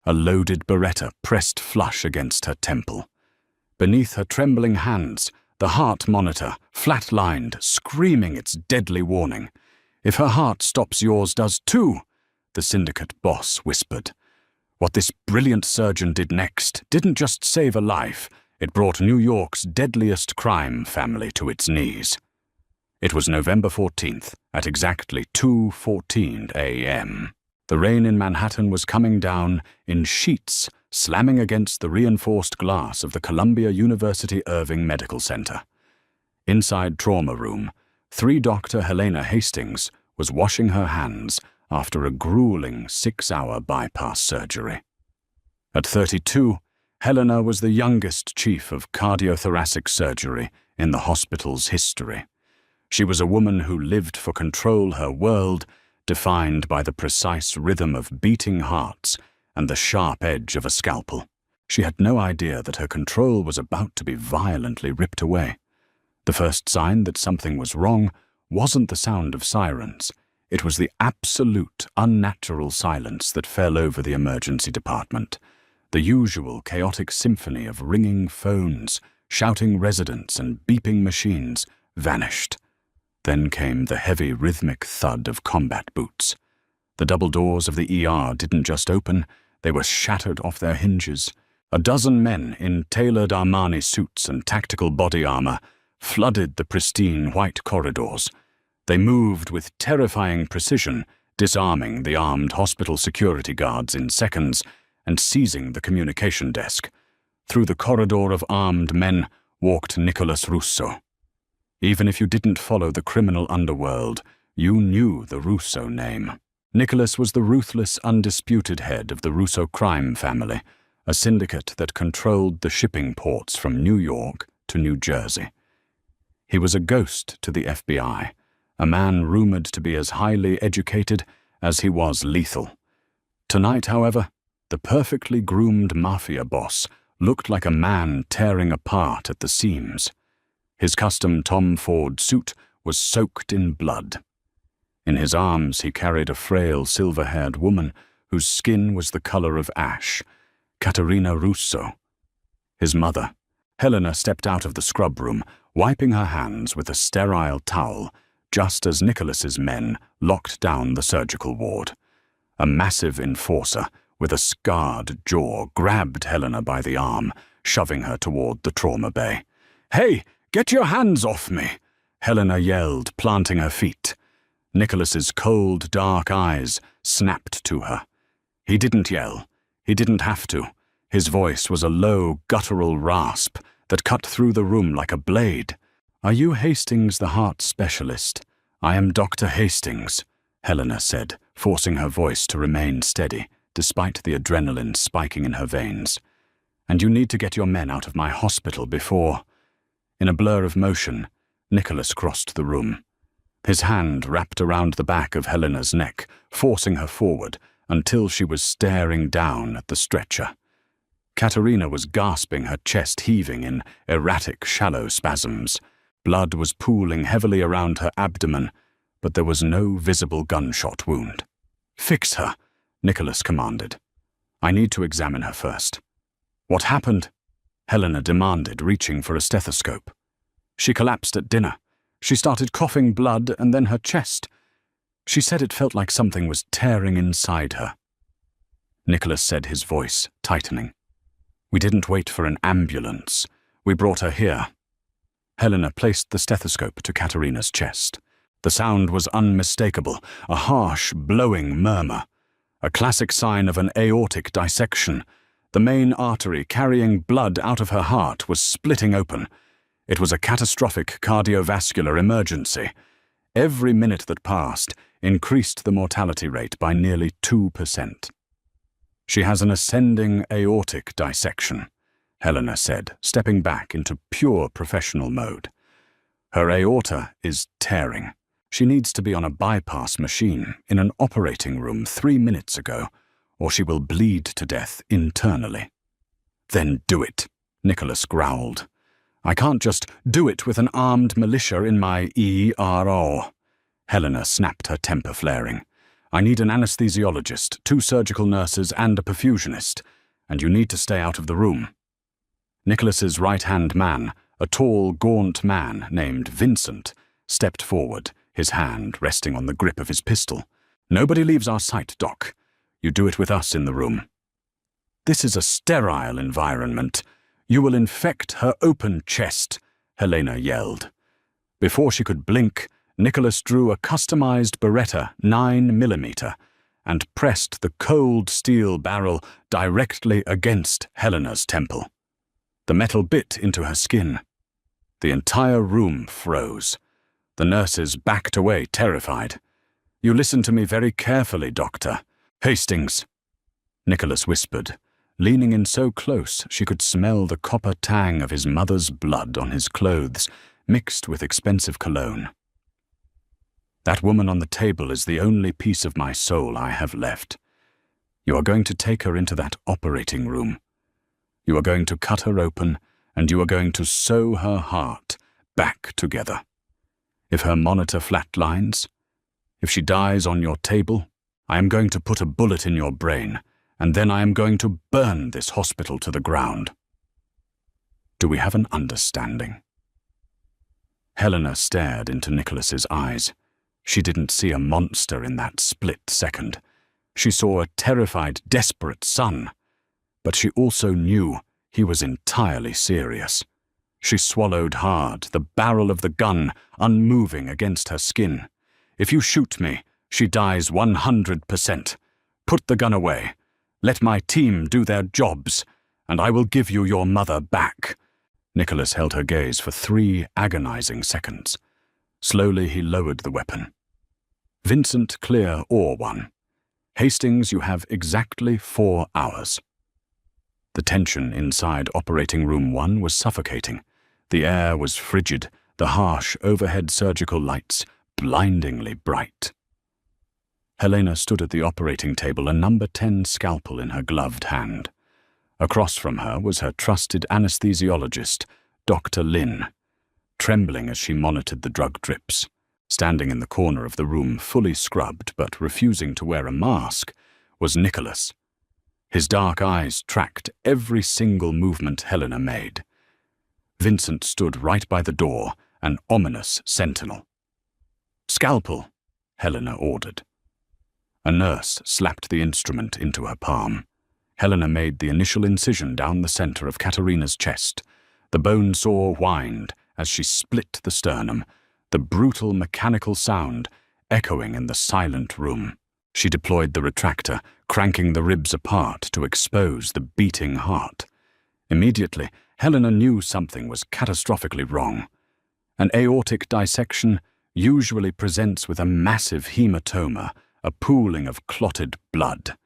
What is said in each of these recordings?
a loaded Beretta pressed flush against her temple. Beneath her trembling hands, the heart monitor, flat-lined, screaming its deadly warning. "If her heart stops, yours does too," the syndicate boss whispered. What this brilliant surgeon did next didn't just save a life, it brought New York's deadliest crime family to its knees. It was November 14th, at exactly 2:14 a.m. The rain in Manhattan was coming down in sheets, slamming against the reinforced glass of the Columbia University Irving Medical Center. Inside trauma room, 3-Doctor Helena Hastings was washing her hands after a grueling 6-hour bypass surgery. At 32, Helena was the youngest chief of cardiothoracic surgery in the hospital's history. She was a woman who lived for control her world, defined by the precise rhythm of beating hearts and the sharp edge of a scalpel. She had no idea that her control was about to be violently ripped away. The first sign that something was wrong wasn't the sound of sirens. It was the absolute, unnatural silence that fell over the emergency department. The usual chaotic symphony of ringing phones, shouting residents, and beeping machines vanished. Then came the heavy, rhythmic thud of combat boots. The double doors of the ER didn't just open, they were shattered off their hinges. A dozen men in tailored Armani suits and tactical body armor flooded the pristine white corridors. They moved with terrifying precision, disarming the armed hospital security guards in seconds and seizing the communication desk. Through the corridor of armed men walked Nicholas Russo. Even if you didn't follow the criminal underworld, you knew the Russo name. Nicholas was the ruthless, undisputed head of the Russo crime family, a syndicate that controlled the shipping ports from New York to New Jersey. He was a ghost to the FBI, a man rumored to be as highly educated as he was lethal. Tonight, however, the perfectly groomed Mafia boss looked like a man tearing apart at the seams. His custom Tom Ford suit was soaked in blood. In his arms he carried a frail, silver-haired woman whose skin was the color of ash, Caterina Russo. His mother, Helena, stepped out of the scrub room, wiping her hands with a sterile towel, just as Nicholas's men locked down the surgical ward. A massive enforcer with a scarred jaw grabbed Helena by the arm, shoving her toward the trauma bay. "Hey, get your hands off me!" Helena yelled, planting her feet. Nicholas's cold, dark eyes snapped to her. He didn't yell. He didn't have to. His voice was a low, guttural rasp that cut through the room like a blade. "Are you Hastings, the heart specialist?" "I am Dr. Hastings," Helena said, forcing her voice to remain steady, despite the adrenaline spiking in her veins. "And you need to get your men out of my hospital before—" In a blur of motion, Nicholas crossed the room. His hand wrapped around the back of Helena's neck, forcing her forward until she was staring down at the stretcher. Caterina was gasping, her chest heaving in erratic, shallow spasms. Blood was pooling heavily around her abdomen, but there was no visible gunshot wound. "Fix her," Nicholas commanded. "I need to examine her first." "What happened?" Helena demanded, reaching for a stethoscope. "She collapsed at dinner. She started coughing blood and then her chest. She said it felt like something was tearing inside her." Nicholas said, his voice tightening. "We didn't wait for an ambulance. We brought her here." Helena placed the stethoscope to Caterina's chest. The sound was unmistakable, a harsh, blowing murmur. A classic sign of an aortic dissection. The main artery carrying blood out of her heart was splitting open. It was a catastrophic cardiovascular emergency. Every minute that passed increased the mortality rate by nearly 2%. "She has an ascending aortic dissection," Helena said, stepping back into pure professional mode. "Her aorta is tearing. She needs to be on a bypass machine in an operating room 3 minutes ago, or she will bleed to death internally." "Then do it," Nicholas growled. "I can't just do it with an armed militia in my ERO." Helena snapped, her temper flaring. I need an anesthesiologist, 2 surgical nurses, and a perfusionist, and you need to stay out of the room." Nicholas's right-hand man, a tall, gaunt man named Vincent, stepped forward, his hand resting on the grip of his pistol. "Nobody leaves our sight, Doc. You do it with us in the room." "This is a sterile environment. You will infect her open chest," Helena yelled. Before she could blink, Nicholas drew a customized Beretta 9mm and pressed the cold steel barrel directly against Helena's temple. The metal bit into her skin. The entire room froze. The nurses backed away, terrified. "You listen to me very carefully, Doctor. Hastings," Nicholas whispered, leaning in so close she could smell the copper tang of his mother's blood on his clothes, mixed with expensive cologne. "That woman on the table is the only piece of my soul I have left. You are going to take her into that operating room. You are going to cut her open, and you are going to sew her heart back together. If her monitor flatlines, if she dies on your table, I am going to put a bullet in your brain, and then I am going to burn this hospital to the ground. Do we have an understanding?" Helena stared into Nicholas's eyes. She didn't see a monster in that split second. She saw a terrified, desperate son. But she also knew he was entirely serious. She swallowed hard, the barrel of the gun unmoving against her skin. "If you shoot me, she dies 100%. Put the gun away. Let my team do their jobs, and I will give you your mother back." Nicholas held her gaze for 3 agonizing seconds. Slowly he lowered the weapon. "Vincent, clear or 1. Hastings, you have exactly 4 hours." The tension inside operating room 1 was suffocating. The air was frigid, the harsh overhead surgical lights blindingly bright. Helena stood at the operating table, a number 10 scalpel in her gloved hand. Across from her was her trusted anesthesiologist, Dr. Lin, trembling as she monitored the drug drips. Standing in the corner of the room, fully scrubbed but refusing to wear a mask, was Nicholas. His dark eyes tracked every single movement Helena made. Vincent stood right by the door, an ominous sentinel. "Scalpel," Helena ordered. A nurse slapped the instrument into her palm. Helena made the initial incision down the center of Katerina's chest. The bone saw whined as she split the sternum, the brutal mechanical sound echoing in the silent room. She deployed the retractor, cranking the ribs apart to expose the beating heart. Immediately, Helena knew something was catastrophically wrong. An aortic dissection usually presents with a massive hematoma, a pooling of clotted blood.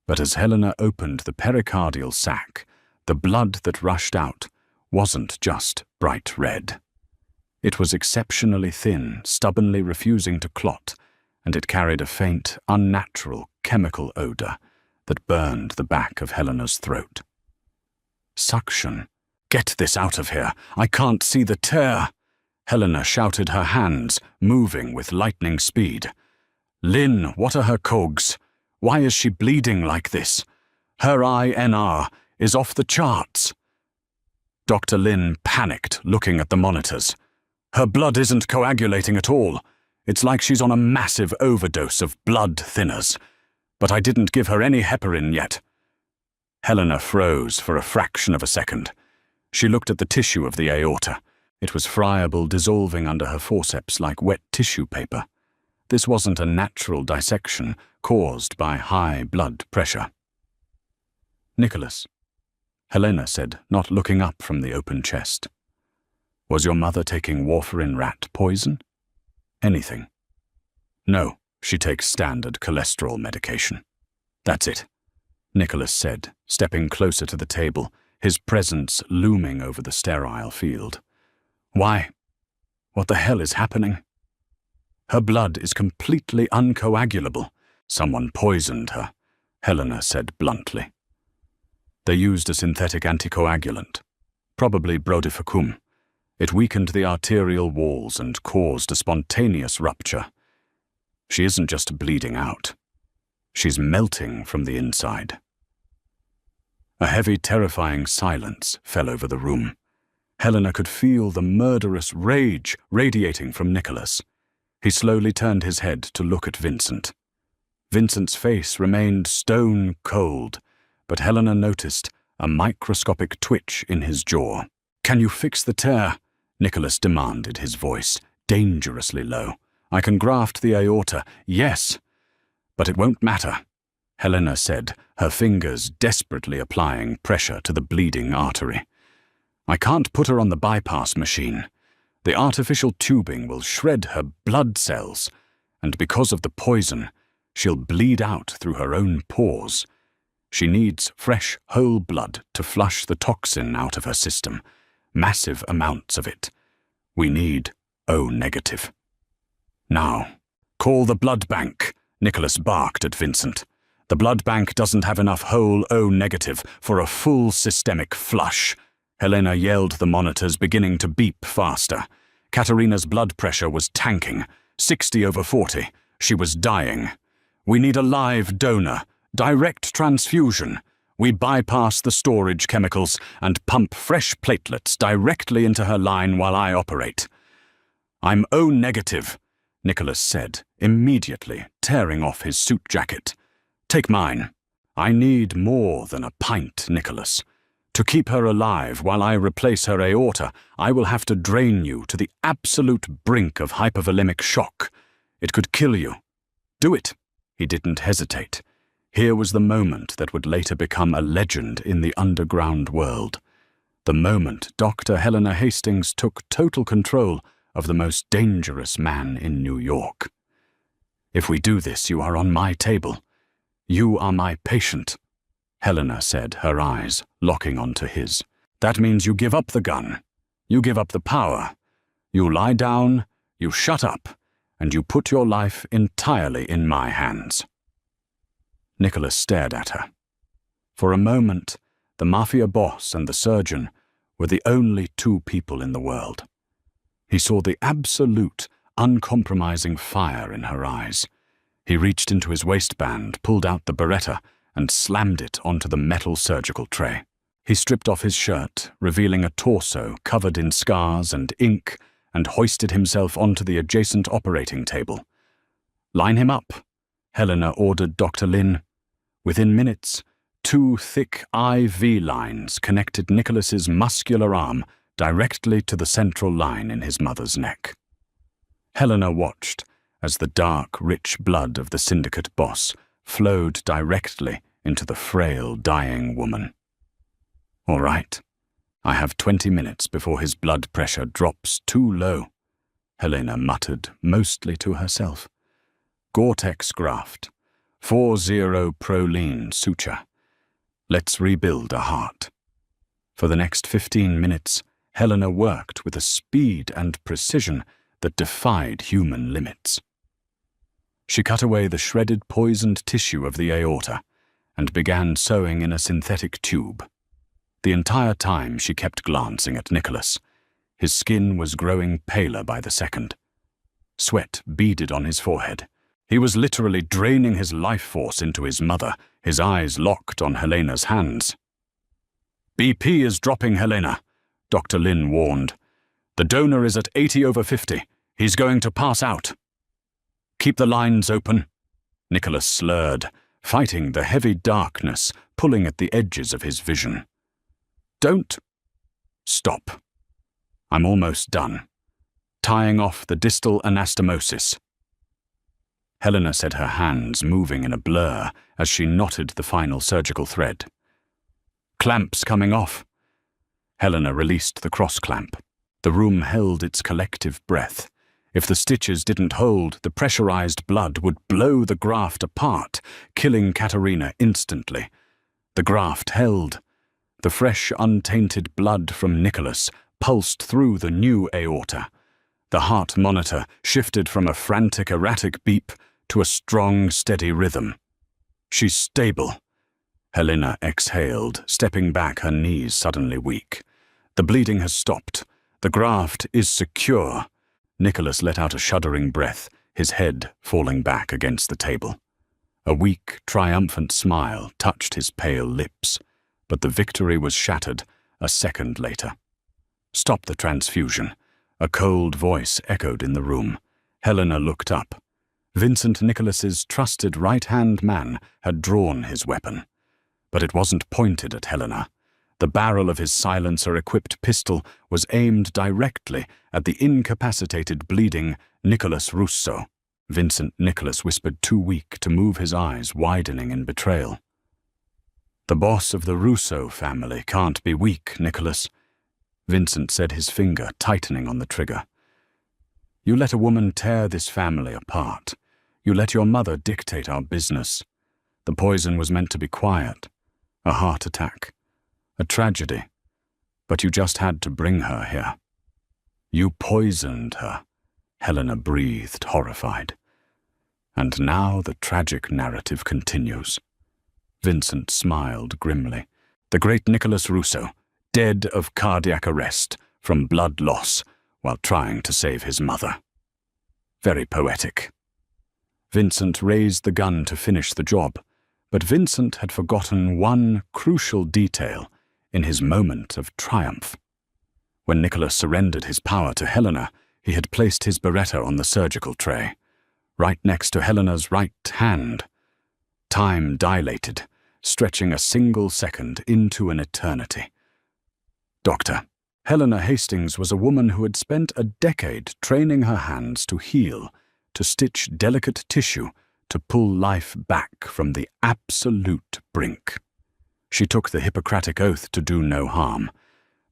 But as Helena opened the pericardial sac, the blood that rushed out wasn't just bright red. It was exceptionally thin, stubbornly refusing to clot, and it carried a faint, unnatural chemical odor that burned the back of Helena's throat. "Suction. Get this out of here. I can't see the tear." Helena shouted, her hands moving with lightning speed. "Lin, what are her cogs? Why is she bleeding like this? Her INR is off the charts." Dr. Lin panicked, looking at the monitors. "Her blood isn't coagulating at all. It's like she's on a massive overdose of blood thinners. But I didn't give her any heparin yet." Helena froze for a fraction of a second. She looked at the tissue of the aorta. It was friable, dissolving under her forceps like wet tissue paper. This wasn't a natural dissection caused by high blood pressure. "Nicholas," Helena said, not looking up from the open chest. "Was your mother taking warfarin rat poison? Anything?" "No, she takes standard cholesterol medication." "That's it," Nicholas said, stepping closer to the table, his presence looming over the sterile field. "Why? What the hell is happening?" "Her blood is completely uncoagulable. Someone poisoned her," Helena said bluntly. "They used a synthetic anticoagulant, probably brodifacoum. It weakened the arterial walls and caused a spontaneous rupture. She isn't just bleeding out. She's melting from the inside. A heavy, terrifying silence fell over the room. Helena could feel the murderous rage radiating from Nicholas. He slowly turned his head to look at Vincent. Vincent's face remained stone cold, but Helena noticed a microscopic twitch in his jaw. "Can you fix the tear?" Nicholas demanded, his voice dangerously low. "I can graft the aorta, yes, but it won't matter," Helena said, her fingers desperately applying pressure to the bleeding artery. "I can't put her on the bypass machine. The artificial tubing will shred her blood cells, and because of the poison, she'll bleed out through her own pores. She needs fresh, whole blood to flush the toxin out of her system. Massive amounts of it. We need O negative. Now, call the blood bank," Nicholas barked at Vincent. "The blood bank doesn't have enough whole O negative for a full systemic flush." Helena yelled, the monitors beginning to beep faster. Katerina's blood pressure was tanking, 60/40. She was dying. "We need a live donor. Direct transfusion. We bypass the storage chemicals and pump fresh platelets directly into her line while I operate." "I'm O negative," Nicholas said, immediately tearing off his suit jacket. "Take mine." "I need more than a pint, Nicholas. To keep her alive while I replace her aorta, I will have to drain you to the absolute brink of hypovolemic shock. It could kill you. Do it." He didn't hesitate. Here was the moment that would later become a legend in the underground world. The moment Dr. Helena Hastings took total control of the most dangerous man in New York. "If we do this, you are on my table. You are my patient," Helena said, her eyes locking onto his. "That means you give up the gun. You give up the power. You lie down, you shut up, and you put your life entirely in my hands." Nicholas stared at her. For a moment, the Mafia boss and the surgeon were the only two people in the world. He saw the absolute, uncompromising fire in her eyes. He reached into his waistband, pulled out the Beretta, and slammed it onto the metal surgical tray. He stripped off his shirt, revealing a torso covered in scars and ink, and hoisted himself onto the adjacent operating table. "Line him up," Helena ordered Dr. Lin. Within minutes, 2 thick IV lines connected Nicholas's muscular arm directly to the central line in his mother's neck. Helena watched as the dark, rich blood of the syndicate boss flowed directly into the frail, dying woman. "All right, I have 20 minutes before his blood pressure drops too low," Helena muttered, mostly to herself. "Gore-Tex graft. 40-proline suture. Let's rebuild a heart." For the next 15 minutes, Helena worked with a speed and precision that defied human limits. She cut away the shredded poisoned tissue of the aorta and began sewing in a synthetic tube. The entire time she kept glancing at Nicholas. His skin was growing paler by the second. Sweat beaded on his forehead. He was literally draining his life force into his mother, his eyes locked on Helena's hands. "BP is dropping, Helena," Dr. Lin warned. "The donor is at 80/50. He's going to pass out." "Keep the lines open," Nicholas slurred, fighting the heavy darkness pulling at the edges of his vision. "Don't stop. I'm almost done. Tying off the distal anastomosis." Helena said, her hands moving in a blur as she knotted the final surgical thread. "Clamps coming off." Helena released the cross-clamp. The room held its collective breath. If the stitches didn't hold, the pressurized blood would blow the graft apart, killing Katerina instantly. The graft held. The fresh, untainted blood from Nicholas pulsed through the new aorta. The heart monitor shifted from a frantic, erratic beep to a strong, steady rhythm. "She's stable." Helena exhaled, stepping back, her knees suddenly weak. "The bleeding has stopped. The graft is secure." Nicholas let out a shuddering breath, his head falling back against the table. A weak, triumphant smile touched his pale lips, but the victory was shattered a second later. "Stop the transfusion." A cold voice echoed in the room. Helena looked up. Vincent Nicholas's trusted right-hand man had drawn his weapon. But it wasn't pointed at Helena. The barrel of his silencer-equipped pistol was aimed directly at the incapacitated, bleeding Nicholas Russo. Vincent Nicholas whispered, too weak to move his eyes widening in betrayal. "The boss of the Russo family can't be weak, Nicholas," Vincent said, his finger tightening on the trigger. "You let a woman tear this family apart. You let your mother dictate our business. The poison was meant to be quiet. A heart attack. A tragedy. But you just had to bring her here. You poisoned her," Helena breathed, horrified. "And now the tragic narrative continues." Vincent smiled grimly. "The great Nicholas Russo, dead of cardiac arrest from blood loss while trying to save his mother. Very poetic." Vincent raised the gun to finish the job, but Vincent had forgotten one crucial detail in his moment of triumph. When Nicholas surrendered his power to Helena, he had placed his Beretta on the surgical tray, right next to Helena's right hand. Time dilated, stretching a single second into an eternity. Dr. Helena Hastings was a woman who had spent a decade training her hands to heal, to stitch delicate tissue, to pull life back from the absolute brink. She took the Hippocratic oath to do no harm,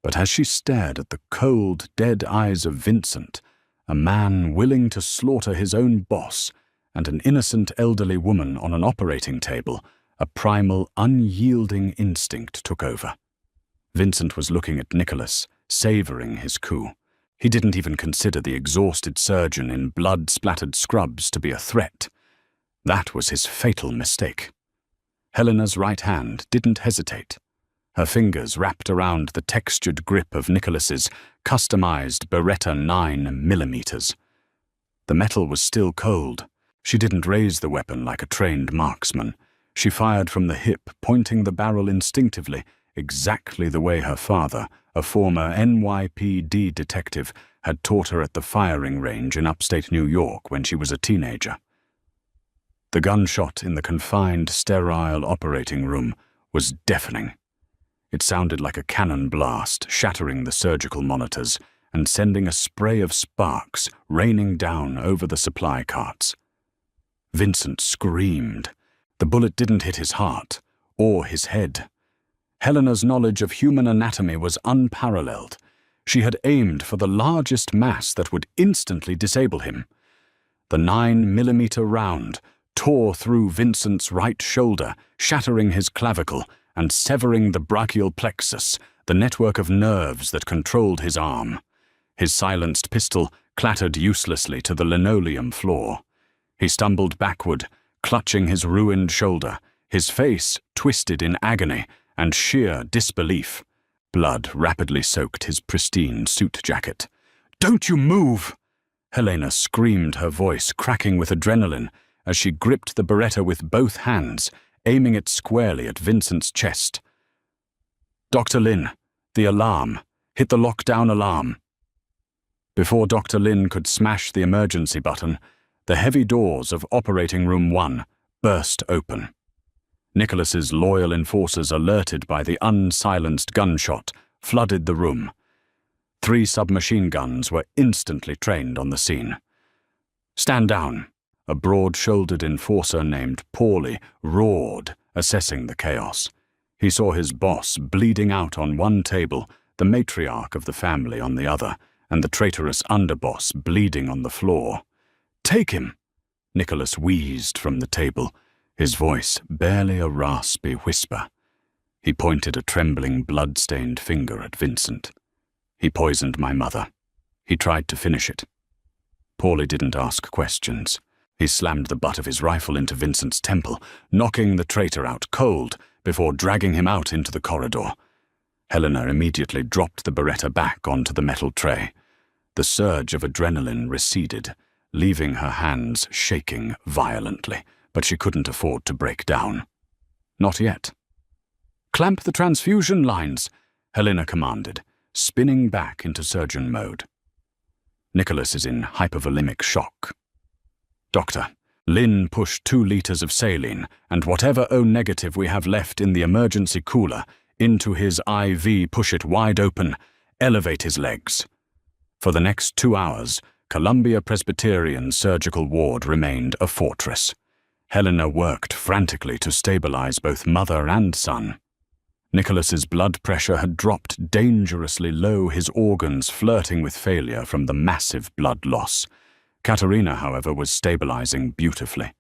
but as she stared at the cold, dead eyes of Vincent, a man willing to slaughter his own boss, and an innocent elderly woman on an operating table, a primal, unyielding instinct took over. Vincent was looking at Nicholas, savoring his coup. He didn't even consider the exhausted surgeon in blood-splattered scrubs to be a threat. That was his fatal mistake. Helena's right hand didn't hesitate. Her fingers wrapped around the textured grip of Nicholas's customized Beretta 9mm. The metal was still cold. She didn't raise the weapon like a trained marksman. She fired from the hip, pointing the barrel instinctively, exactly the way her father, a former NYPD detective, had taught her at the firing range in upstate New York when she was a teenager. The gunshot in the confined, sterile operating room was deafening. It sounded like a cannon blast, shattering the surgical monitors and sending a spray of sparks raining down over the supply carts. Vincent screamed. The bullet didn't hit his heart or his head. Helena's knowledge of human anatomy was unparalleled. She had aimed for the largest mass that would instantly disable him. The 9mm round tore through Vincent's right shoulder, shattering his clavicle and severing the brachial plexus, the network of nerves that controlled his arm. His silenced pistol clattered uselessly to the linoleum floor. He stumbled backward, clutching his ruined shoulder, his face twisted in agony and sheer disbelief. Blood rapidly soaked his pristine suit jacket. "Don't you move!" Helena screamed, her voice cracking with adrenaline as she gripped the Beretta with both hands, aiming it squarely at Vincent's chest. "Dr. Lin, the alarm. Hit the lockdown alarm." Before Dr. Lin could smash the emergency button, the heavy doors of Operating Room 1 burst open. Nicholas's loyal enforcers, alerted by the unsilenced gunshot, flooded the room. 3 submachine guns were instantly trained on the scene. "Stand down," a broad-shouldered enforcer named Paulie roared, assessing the chaos. He saw his boss bleeding out on one table, the matriarch of the family on the other, and the traitorous underboss bleeding on the floor. "Take him!" Nicholas wheezed from the table, his voice barely a raspy whisper. He pointed a trembling, blood-stained finger at Vincent. "He poisoned my mother. He tried to finish it." Paulie didn't ask questions. He slammed the butt of his rifle into Vincent's temple, knocking the traitor out cold before dragging him out into the corridor. Helena immediately dropped the Beretta back onto the metal tray. The surge of adrenaline receded, leaving her hands shaking violently, but she couldn't afford to break down. Not yet. "Clamp the transfusion lines," Helena commanded, spinning back into surgeon mode. Nicholas is in hypovolemic shock. "Doctor, Lynn pushed 2 liters of saline and whatever O-negative we have left in the emergency cooler into his IV. Push it wide open. Elevate his legs." For the next 2 hours, Columbia Presbyterian Surgical Ward remained a fortress. Helena worked frantically to stabilize both mother and son. Nicholas's blood pressure had dropped dangerously low, his organs flirting with failure from the massive blood loss. Katerina, however, was stabilizing beautifully.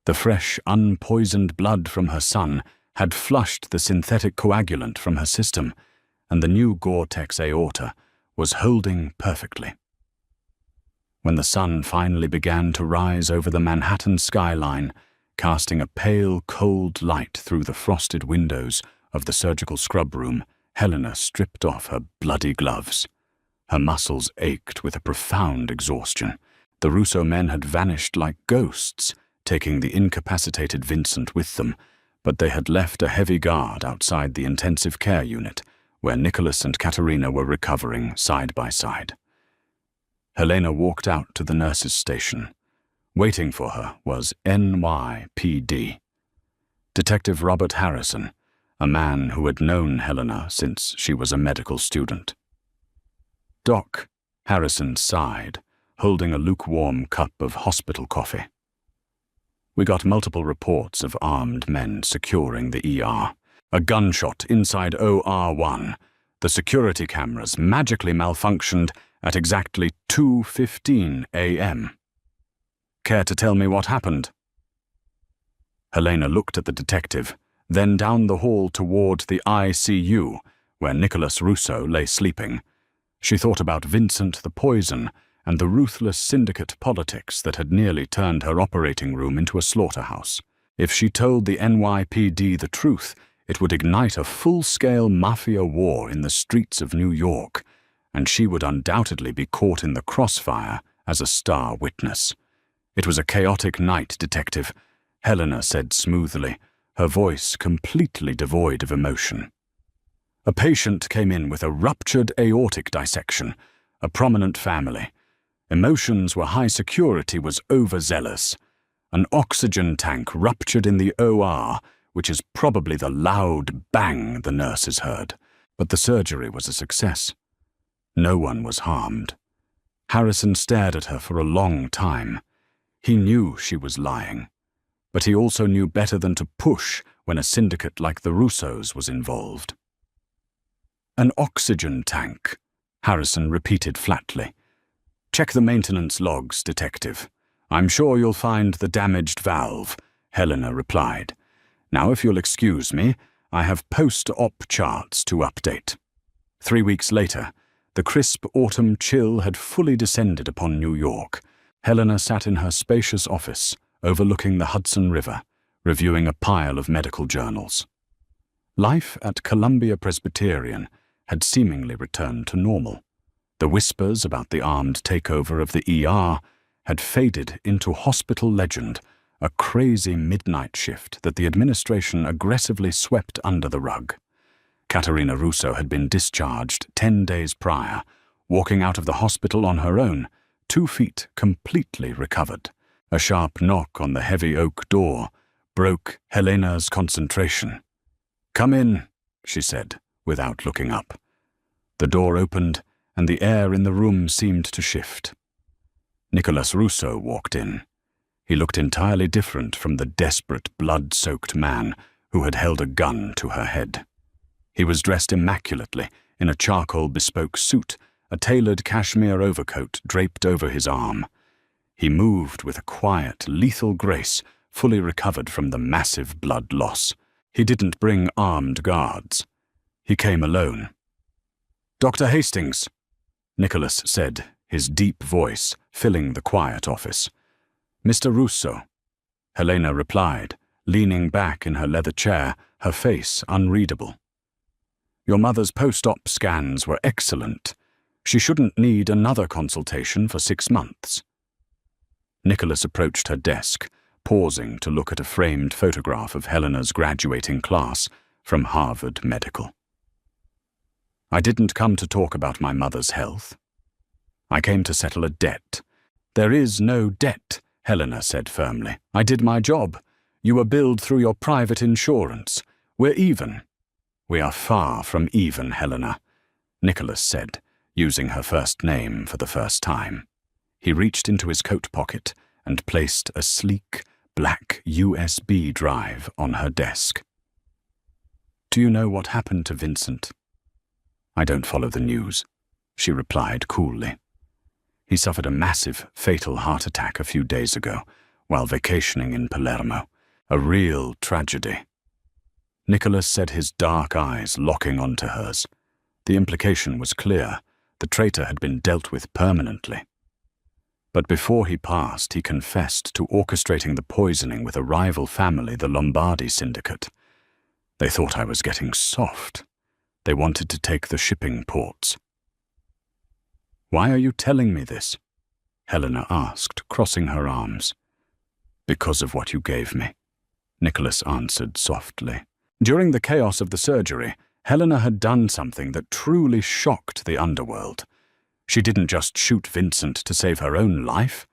The fresh, unpoisoned blood from her son had flushed the synthetic coagulant from her system, and the new Gore-Tex aorta was holding perfectly. When the sun finally began to rise over the Manhattan skyline, casting a pale, cold light through the frosted windows of the surgical scrub room, Helena stripped off her bloody gloves. Her muscles ached with a profound exhaustion. The Russo men had vanished like ghosts, taking the incapacitated Vincent with them, but they had left a heavy guard outside the intensive care unit, where Nicholas and Katerina were recovering side by side. Helena walked out to the nurse's station. Waiting for her was NYPD. Detective Robert Harrison, a man who had known Helena since she was a medical student. "Doc," Harrison sighed, holding a lukewarm cup of hospital coffee. "We got multiple reports of armed men securing the ER. A gunshot inside OR1. The security cameras magically malfunctioned at exactly 2:15 a.m. Care to tell me what happened?" Helena looked at the detective, then down the hall toward the ICU, where Nicholas Russo lay sleeping. She thought about Vincent the Poison and the ruthless syndicate politics that had nearly turned her operating room into a slaughterhouse. If she told the NYPD the truth, it would ignite a full-scale Mafia war in the streets of New York, and she would undoubtedly be caught in the crossfire as a star witness. "It was a chaotic night, Detective," Helena said smoothly, her voice completely devoid of emotion. "A patient came in with a ruptured aortic dissection, a prominent family. Emotions were high, security was overzealous. An oxygen tank ruptured in the OR, which is probably the loud bang the nurses heard, but the surgery was a success. No one was harmed." Harrison stared at her for a long time. He knew she was lying, but he also knew better than to push when a syndicate like the Russos was involved. "An oxygen tank," Harrison repeated flatly. "Check the maintenance logs, Detective. I'm sure you'll find the damaged valve," Helena replied. "Now, if you'll excuse me, I have post-op charts to update." 3 weeks later, the crisp autumn chill had fully descended upon New York. Helena sat in her spacious office, overlooking the Hudson River, reviewing a pile of medical journals. Life at Columbia Presbyterian had seemingly returned to normal. The whispers about the armed takeover of the ER had faded into hospital legend, a crazy midnight shift that the administration aggressively swept under the rug. Katerina Russo had been discharged 10 days prior, walking out of the hospital on her own, 2 feet completely recovered. A sharp knock on the heavy oak door broke Helena's concentration. "Come in," she said, without looking up. The door opened, and the air in the room seemed to shift. Nicholas Russo walked in. He looked entirely different from the desperate, blood-soaked man who had held a gun to her head. He was dressed immaculately in a charcoal bespoke suit, a tailored cashmere overcoat draped over his arm. He moved with a quiet, lethal grace, fully recovered from the massive blood loss. He didn't bring armed guards. He came alone. "Dr. Hastings," Nicholas said, his deep voice filling the quiet office. "Mr. Russo," Helena replied, leaning back in her leather chair, her face unreadable. "Your mother's post-op scans were excellent. She shouldn't need another consultation for 6 months." Nicholas approached her desk, pausing to look at a framed photograph of Helena's graduating class from Harvard Medical. I didn't come to talk about my mother's health. I came to settle a debt. There is no debt, Helena said firmly. I did my job. You were billed through your private insurance. We're even. We are far from even, Helena, Nicholas said, using her first name for the first time. He reached into his coat pocket and placed a sleek, black USB drive on her desk. Do you know what happened to Vincent? I don't follow the news, she replied coolly. He suffered a massive, fatal heart attack a few days ago while vacationing in Palermo. A real tragedy. Nicholas said, his dark eyes locking onto hers. The implication was clear. The traitor had been dealt with permanently. But before he passed, he confessed to orchestrating the poisoning with a rival family, the Lombardi syndicate. They thought I was getting soft. They wanted to take the shipping ports. Why are you telling me this? Helena asked, crossing her arms. Because of what you gave me, Nicholas answered softly. During the chaos of the surgery, Helena had done something that truly shocked the underworld. She didn't just shoot Vincent to save her own life.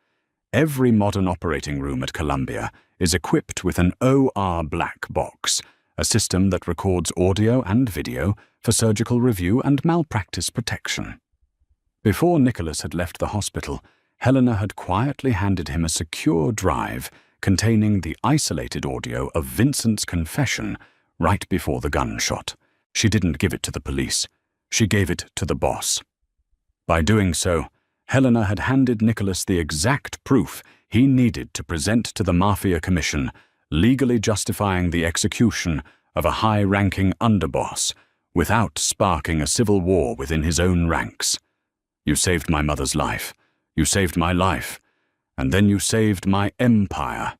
Every modern operating room at Columbia is equipped with an OR black box, a system that records audio and video for surgical review and malpractice protection. Before Nicholas had left the hospital, Helena had quietly handed him a secure drive containing the isolated audio of Vincent's confession right before the gunshot. She didn't give it to the police. She gave it to the boss. By doing so, Helena had handed Nicholas the exact proof he needed to present to the Mafia Commission, legally justifying the execution of a high-ranking underboss without sparking a civil war within his own ranks. You saved my mother's life. You saved my life. And then you saved my empire,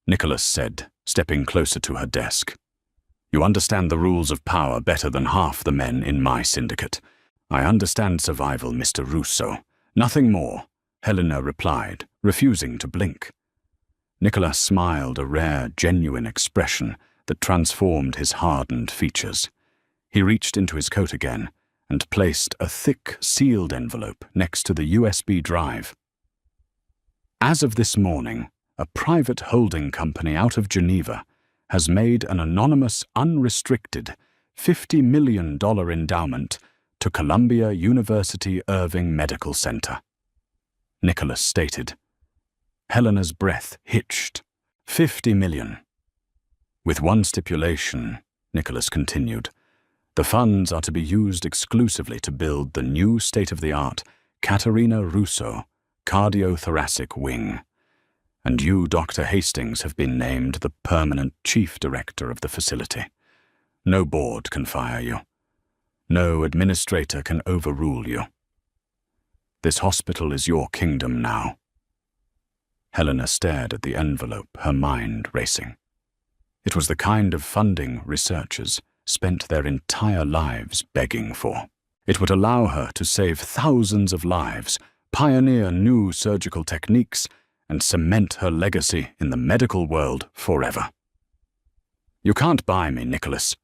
Nicholas said, stepping closer to her desk. You understand the rules of power better than half the men in my syndicate. I understand survival, Mr. Russo. Nothing more, Helena replied, refusing to blink. Nicholas smiled, a rare, genuine expression that transformed his hardened features. He reached into his coat again and placed a thick, sealed envelope next to the USB drive. As of this morning, a private holding company out of Geneva has made an anonymous, unrestricted $50 million endowment to Columbia University Irving Medical Center, Nicholas stated. Helena's breath hitched. 50 million. With one stipulation, Nicholas continued. The funds are to be used exclusively to build the new state-of-the-art Caterina Russo cardiothoracic wing. And you, Dr. Hastings, have been named the permanent chief director of the facility. No board can fire you. No administrator can overrule you. This hospital is your kingdom now. Helena stared at the envelope, her mind racing. It was the kind of funding researchers spent their entire lives begging for. It would allow her to save thousands of lives, pioneer new surgical techniques, and cement her legacy in the medical world forever. You can't buy me, Nicholas,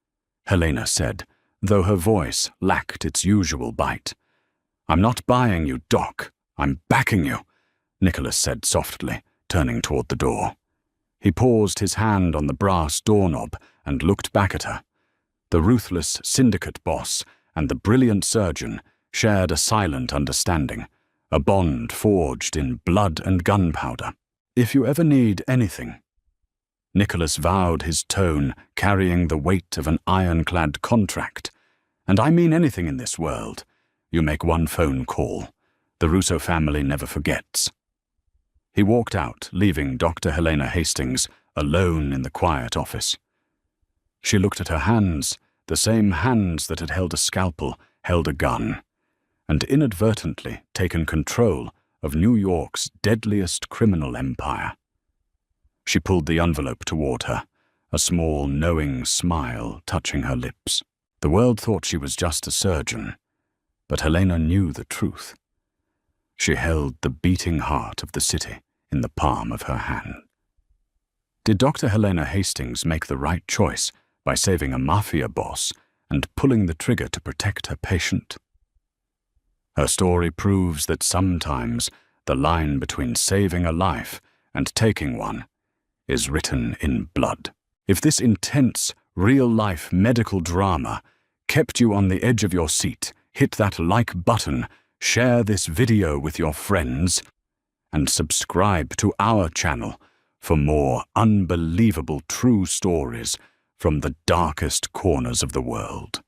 Helena said, though her voice lacked its usual bite. I'm not buying you, Doc. I'm backing you, Nicholas said softly, turning toward the door. He paused his hand on the brass doorknob and looked back at her. The ruthless syndicate boss and the brilliant surgeon shared a silent understanding, a bond forged in blood and gunpowder. If you ever need anything, Nicholas vowed, his tone carrying the weight of an ironclad contract. And I mean anything in this world. You make one phone call. The Russo family never forgets. He walked out, leaving Dr. Helena Hastings alone in the quiet office. She looked at her hands. The same hands that had held a scalpel held a gun, and inadvertently taken control of New York's deadliest criminal empire. She pulled the envelope toward her, a small, knowing smile touching her lips. The world thought she was just a surgeon, but Helena knew the truth. She held the beating heart of the city in the palm of her hand. Did Dr. Helena Hastings make the right choice by saving a Mafia boss and pulling the trigger to protect her patient? Her story proves that sometimes the line between saving a life and taking one is written in blood. If this intense, real-life medical drama kept you on the edge of your seat, hit that like button, share this video with your friends, and subscribe to our channel for more unbelievable true stories from the darkest corners of the world.